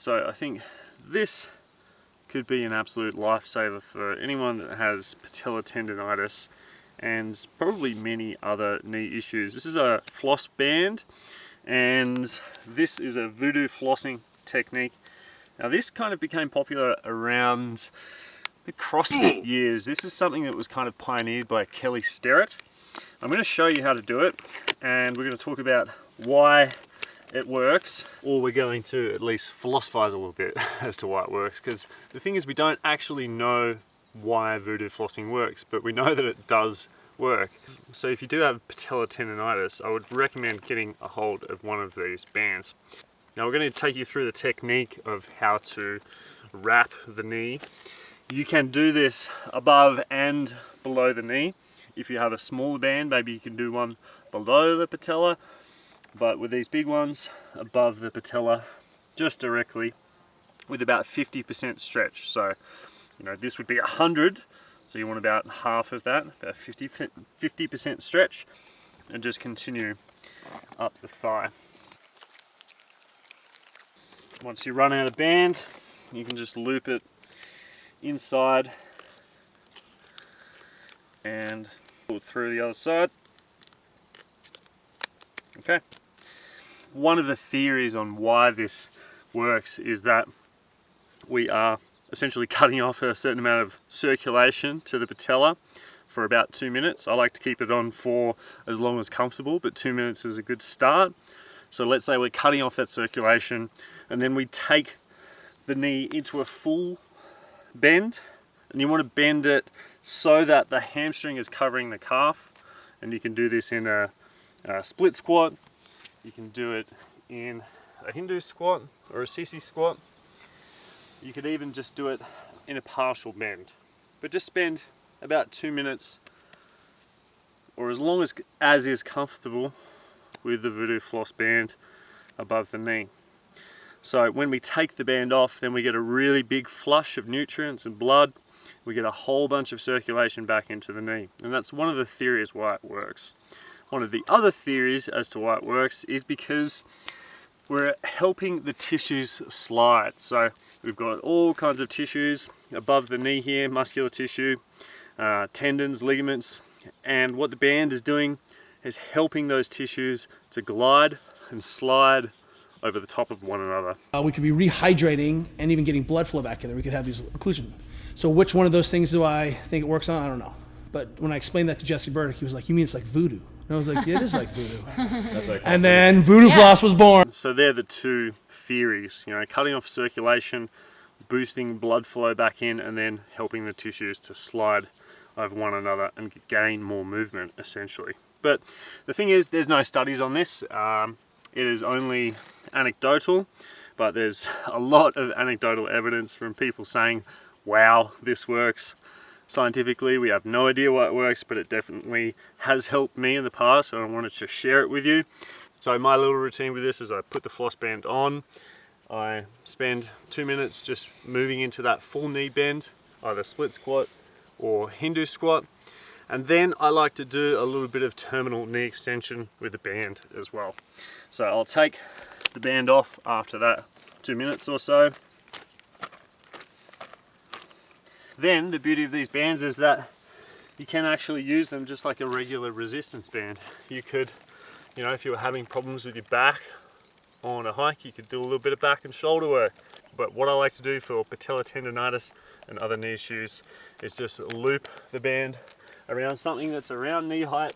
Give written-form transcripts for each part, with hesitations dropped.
So I think this could be an absolute lifesaver for anyone that has patellar tendonitis and probably many other knee issues. This is a floss band, and this is a Voodoo flossing technique. Now this kind of became popular around the CrossFit years. This is something that was kind of pioneered by Kelly Starrett. I'm going to show you how to do it, and we're going to talk about why it works, or we're going to at least philosophize a little bit as to why it works, because the thing is we don't actually know why Voodoo flossing works, but we know that it does work. So if you do have patellar tendonitis, I would recommend getting a hold of one of these bands. Now we're going to take you through the technique of how to wrap the knee. You can do this above and below the knee. If you have a smaller band, maybe you can do one below the patella, but with these big ones, above the patella, just directly, with about 50% stretch. So, you know, this would be 100, so you want about half of that, about 50% stretch, and just continue up the thigh. Once you run out of band, you can just loop it inside and pull it through the other side. Okay. One of the theories on why this works is that we are essentially cutting off a certain amount of circulation to the patella for about 2 minutes. I like to keep it on for as long as comfortable, but 2 minutes is a good start. So let's say we're cutting off that circulation, and then we take the knee into a full bend, and you want to bend it so that the hamstring is covering the calf. And you can do this in a split squat. You can do it in a Hindu squat or a sissy squat. You could even just do it in a partial bend. But just spend about 2 minutes, or as long as is comfortable, with the Voodoo floss band above the knee. So when we take the band off, then we get a really big flush of nutrients and blood. We get a whole bunch of circulation back into the knee. And that's one of the theories why it works. One of the other theories as to why it works is because we're helping the tissues slide. So we've got all kinds of tissues above the knee here, muscular tissue, tendons, ligaments, and what the band is doing is helping those tissues to glide and slide over the top of one another. We could be rehydrating and even getting blood flow back in there. We could have these occlusion. So which one of those things do I think it works on? I don't know. But when I explained that to Jesse Burdick, he was like, "You mean it's like voodoo?" And I was like, "Yeah, it is like voodoo." And then Voodoo floss was born. So they're the two theories, you know, cutting off circulation, boosting blood flow back in, and then helping the tissues to slide over one another and gain more movement, essentially. But the thing is, there's no studies on this. It is only anecdotal, but there's a lot of anecdotal evidence from people saying, wow, this works. Scientifically, we have no idea why it works, but it definitely has helped me in the past, and I wanted to share it with you. So my little routine with this is I put the floss band on, I spend 2 minutes just moving into that full knee bend, either split squat or Hindu squat, and then I like to do a little bit of terminal knee extension with the band as well. So I'll take the band off after that 2 minutes or so. Then the beauty of these bands is that you can actually use them just like a regular resistance band. You could, you know, if you were having problems with your back on a hike, you could do a little bit of back and shoulder work. But what I like to do for patellar tendonitis and other knee issues is just loop the band around something that's around knee height.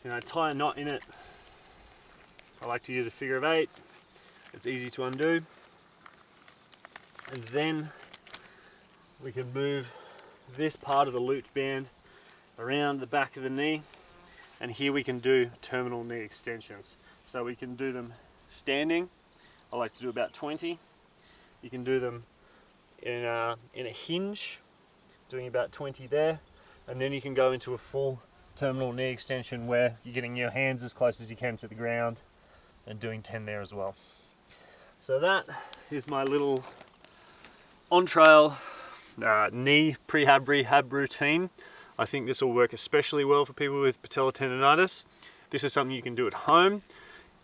You know, tie a knot in it. I like to use a figure of 8. It's easy to undo. And then we can move this part of the looped band around the back of the knee, and here we can do terminal knee extensions. So we can do them standing. I like to do about 20. You can do them in a hinge, doing about 20 there, and then you can go into a full terminal knee extension where you're getting your hands as close as you can to the ground and doing 10 there as well. So that is my little on-trail knee rehab routine. I think this will work especially well for people with patellar tendonitis. This is something you can do at home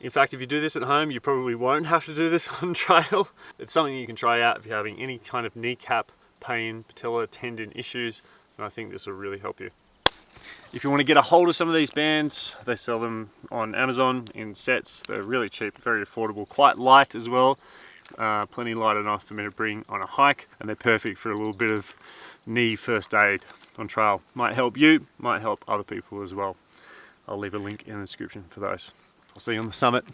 In fact, if you do this at home, you probably won't have to do this on trail. It's something you can try out if you're having any kind of kneecap pain, patella tendon issues, and I think this will really help you. If you want to get a hold of some of these bands, they sell them on Amazon in sets. They're really cheap, very affordable, quite light as well. Plenty light enough for me to bring on a hike, and they're perfect for a little bit of knee first aid on trail. Might help you, might help other people as well. I'll leave a link in the description for those. I'll see you on the summit.